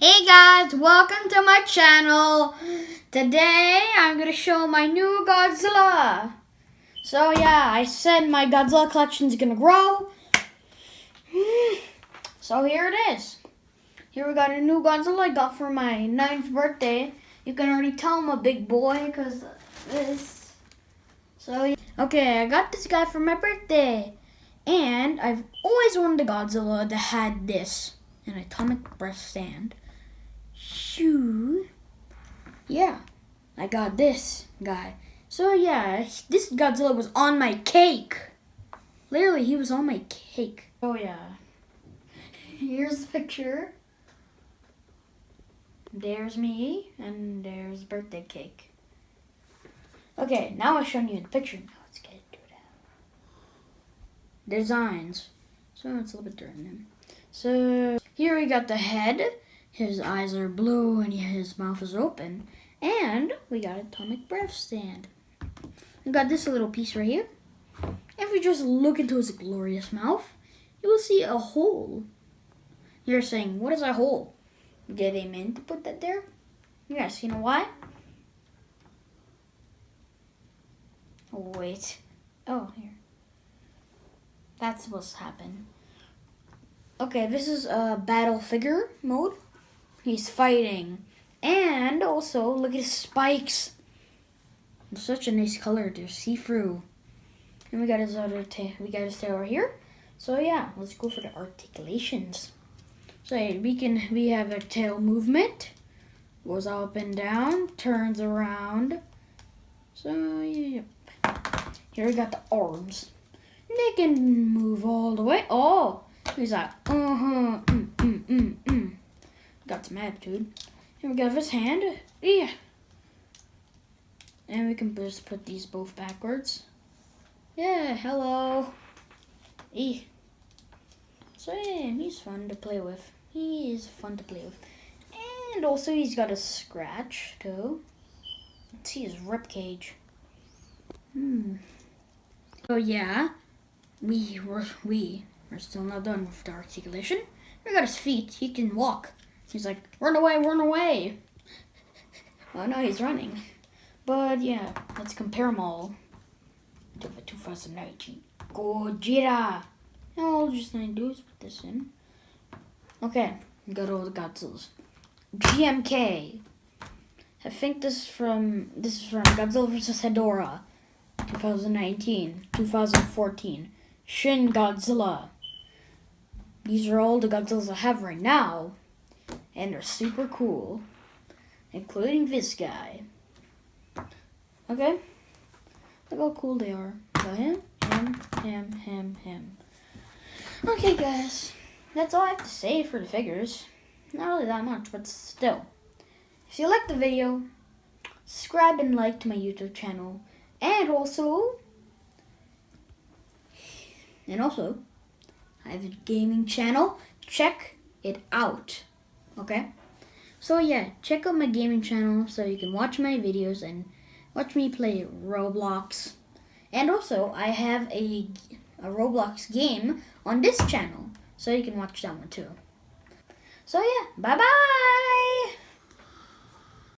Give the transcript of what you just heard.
Hey guys, welcome to my channel. Today I'm going to show my new Godzilla. So yeah, I said my Godzilla collection is going to grow. So here it is. Here we got a new Godzilla I got for my 9th birthday. You can already tell I'm a big boy because of this. So okay, I got this guy for my birthday. And I've always wanted a Godzilla that had this. An atomic breath stand. Shoo. Yeah, I got this guy. So yeah, this Godzilla was on my cake. Literally, he was on my cake. Oh yeah. Here's the picture. There's me, and there's birthday cake. Okay, now I'm showing you the picture. Now let's get into it. Designs. So it's a little bit different. So here we got the head. His eyes are blue and his mouth is open. And we got atomic breath stand. We got this little piece right here. If we just look into his glorious mouth, you will see a hole. You're saying, what is a hole? Did they mean to put that there? Yes, you know why? Oh, wait. Oh, here. That's what's happened. Okay, this is a battle figure mode. He's fighting. And also, look at his spikes. It's such a nice color. They're see-through. And we got his other tail. We got his tail right here. So yeah, let's go for the articulations. So we have a tail movement. Goes up and down. Turns around. So yeah. Here we got the arms. They can move all the way. Oh, he's like, Got some attitude. Here we got his hand. Yeah. And we can just put these both backwards. Yeah, hello. So yeah, he's fun to play with. He is fun to play with. And also he's got a scratch too. Let's see his rib cage. So yeah, we're still not done with the articulation. We got his feet. He can walk. He's like, run away, run away. Oh no, he's running. But yeah, let's compare them all to the 2019 Godzilla. And all I'm just gonna do is put this in. Okay, we got all the Godzillas. GMK. I think this is from Godzilla vs. Hedorah, 2019, 2014. Shin Godzilla. These are all the Godzillas I have right now. And they're super cool. Including this guy. Okay? Look how cool they are. Got him. Okay, guys. That's all I have to say for the figures. Not really that much, but still. If you liked the video, subscribe and like to my YouTube channel. And also, I have a gaming channel. Check it out. Okay? So yeah, check out my gaming channel so you can watch my videos and watch me play Roblox. And also, I have a Roblox game on this channel, so you can watch that one too. So yeah, bye-bye!